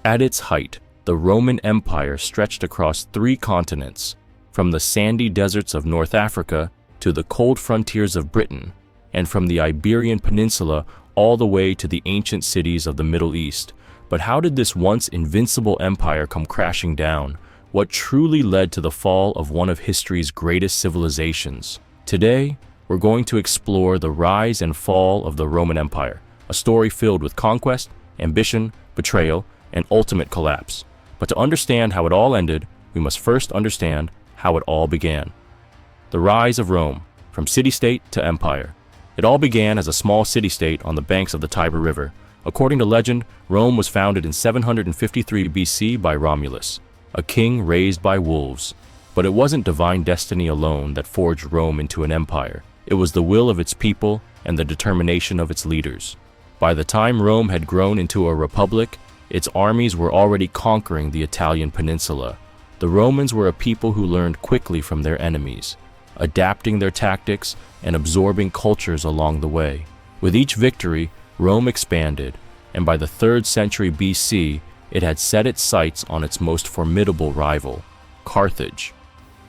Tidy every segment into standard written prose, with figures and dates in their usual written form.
At its height, the Roman Empire stretched across 3 continents, from the sandy deserts of North Africa to the cold frontiers of Britain, and from the Iberian Peninsula all the way to the ancient cities of the Middle East. But how did this once invincible empire come crashing down? What truly led to the fall of one of history's greatest civilizations? Today, we're going to explore the rise and fall of the Roman Empire, a story filled with conquest, ambition, betrayal, and ultimate collapse. But to understand how it all ended, we must first understand how it all began. The rise of Rome, from city-state to empire. It all began as a small city-state on the banks of the Tiber River. According to legend, Rome was founded in 753 BC by Romulus, a king raised by wolves. But it wasn't divine destiny alone that forged Rome into an empire. It was the will of its people and the determination of its leaders. By the time Rome had grown into a republic, its armies were already conquering the Italian peninsula. The Romans were a people who learned quickly from their enemies, adapting their tactics and absorbing cultures along the way. With each victory, Rome expanded, and by the 3rd century BC, it had set its sights on its most formidable rival, Carthage.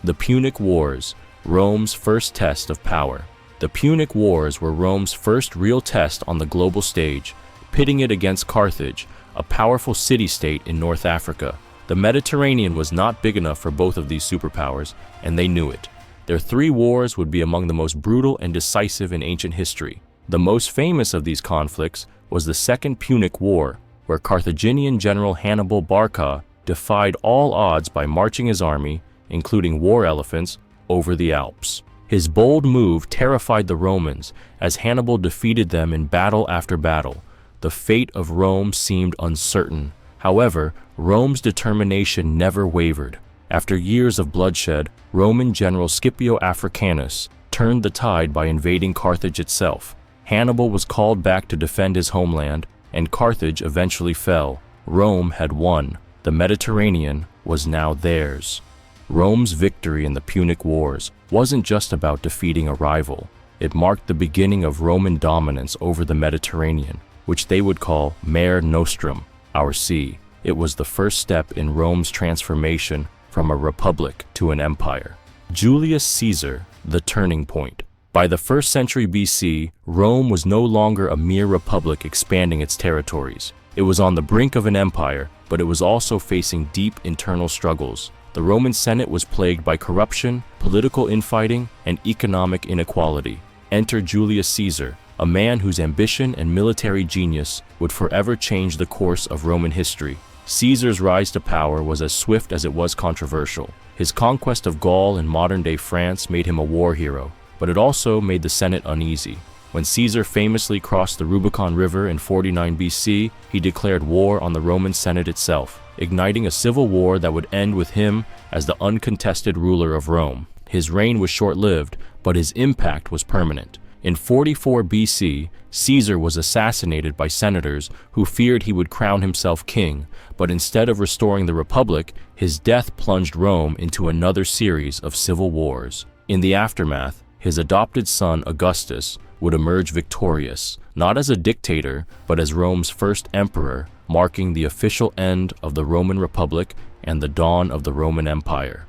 The Punic Wars, Rome's first test of power. The Punic Wars were Rome's first real test on the global stage, pitting it against Carthage, a powerful city-state in North Africa. The Mediterranean was not big enough for both of these superpowers, and they knew it. Their 3 wars would be among the most brutal and decisive in ancient history. The most famous of these conflicts was the Second Punic War, where Carthaginian general Hannibal Barca defied all odds by marching his army, including war elephants, over the Alps. His bold move terrified the Romans as Hannibal defeated them in battle after battle. The fate of Rome seemed uncertain. However, Rome's determination never wavered. After years of bloodshed, Roman general Scipio Africanus turned the tide by invading Carthage itself. Hannibal was called back to defend his homeland, and Carthage eventually fell. Rome had won. The Mediterranean was now theirs. Rome's victory in the Punic Wars wasn't just about defeating a rival. It marked the beginning of Roman dominance over the Mediterranean, which they would call Mare Nostrum, our sea. It was the first step in Rome's transformation from a republic to an empire. Julius Caesar, the turning point. By the 1st century BC, Rome was no longer a mere republic expanding its territories. It was on the brink of an empire, but it was also facing deep internal struggles. The Roman Senate was plagued by corruption, political infighting, and economic inequality. Enter Julius Caesar, a man whose ambition and military genius would forever change the course of Roman history. Caesar's rise to power was as swift as it was controversial. His conquest of Gaul and modern-day France made him a war hero, but it also made the Senate uneasy. When Caesar famously crossed the Rubicon River in 49 BC, he declared war on the Roman Senate itself, igniting a civil war that would end with him as the uncontested ruler of Rome. His reign was short-lived, but his impact was permanent. In 44 BC, Caesar was assassinated by senators who feared he would crown himself king, but instead of restoring the republic, his death plunged Rome into another series of civil wars. In the aftermath, his adopted son Augustus would emerge victorious, not as a dictator, but as Rome's first emperor, marking the official end of the Roman Republic and the dawn of the Roman Empire.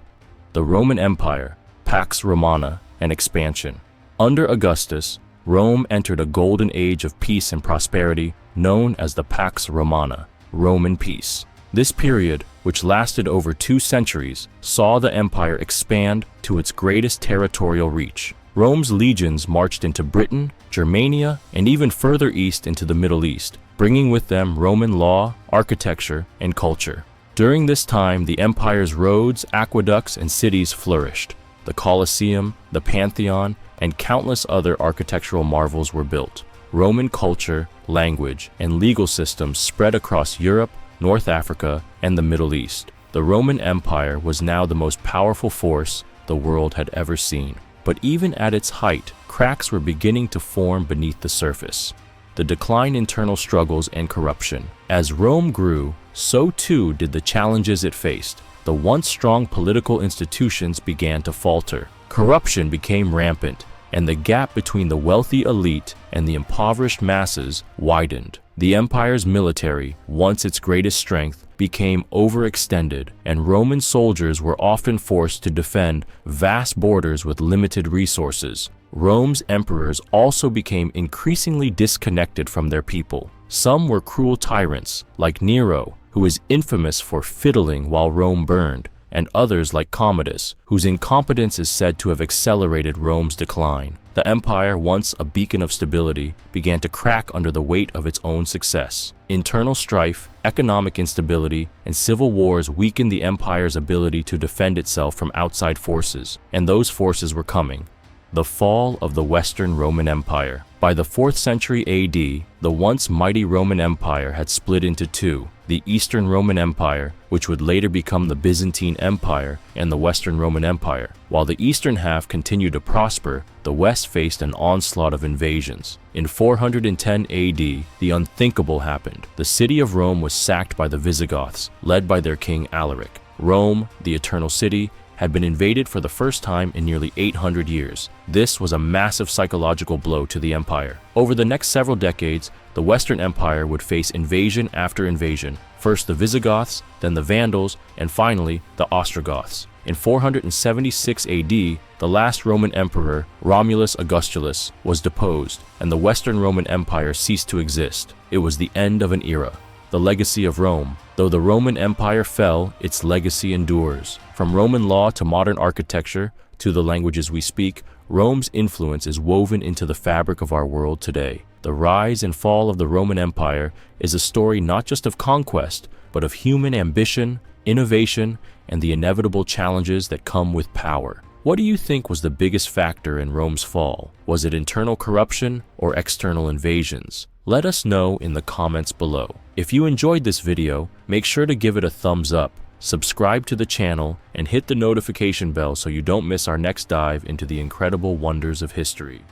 The Roman Empire, Pax Romana, and expansion. Under Augustus, Rome entered a golden age of peace and prosperity known as the Pax Romana, Roman peace. This period, which lasted over 2 centuries, saw the empire expand to its greatest territorial reach. Rome's legions marched into Britain, Germania, and even further east into the Middle East, bringing with them Roman law, architecture, and culture. During this time, the empire's roads, aqueducts, and cities flourished. The Colosseum, the Pantheon, and countless other architectural marvels were built. Roman culture, language, and legal systems spread across Europe, North Africa, and the Middle East. The Roman Empire was now the most powerful force the world had ever seen. But even at its height, cracks were beginning to form beneath the surface. The decline, internal struggles, and corruption. As Rome grew, so too did the challenges it faced. The once strong political institutions began to falter. Corruption became rampant, and the gap between the wealthy elite and the impoverished masses widened. The empire's military, once its greatest strength, became overextended, and Roman soldiers were often forced to defend vast borders with limited resources. Rome's emperors also became increasingly disconnected from their people. Some were cruel tyrants, like Nero, who is infamous for fiddling while Rome burned, and others like Commodus, whose incompetence is said to have accelerated Rome's decline. The empire, once a beacon of stability, began to crack under the weight of its own success. Internal strife, economic instability, and civil wars weakened the empire's ability to defend itself from outside forces, and those forces were coming. The fall of the Western Roman Empire. By the 4th century AD, the once mighty Roman Empire had split into two: the Eastern Roman Empire, which would later become the Byzantine Empire, and the Western Roman Empire. While the eastern half continued to prosper, the West faced an onslaught of invasions. In 410 AD, the unthinkable happened. The city of Rome was sacked by the Visigoths, led by their king Alaric. Rome, the Eternal City, had been invaded for the first time in nearly 800 years. This was a massive psychological blow to the empire. Over the next several decades, the Western Empire would face invasion after invasion. First the Visigoths, then the Vandals, and finally the Ostrogoths. In 476 AD, the last Roman emperor, Romulus Augustus, was deposed, and the Western Roman Empire ceased to exist. It was the end of an era. The legacy of Rome. Though the Roman Empire fell, its legacy endures. From Roman law to modern architecture to the languages we speak, Rome's influence is woven into the fabric of our world today. The rise and fall of the Roman Empire is a story not just of conquest, but of human ambition, innovation, and the inevitable challenges that come with power. What do you think was the biggest factor in Rome's fall? Was it internal corruption or external invasions? Let us know in the comments below. If you enjoyed this video, make sure to give it a thumbs up, subscribe to the channel, and hit the notification bell so you don't miss our next dive into the incredible wonders of history.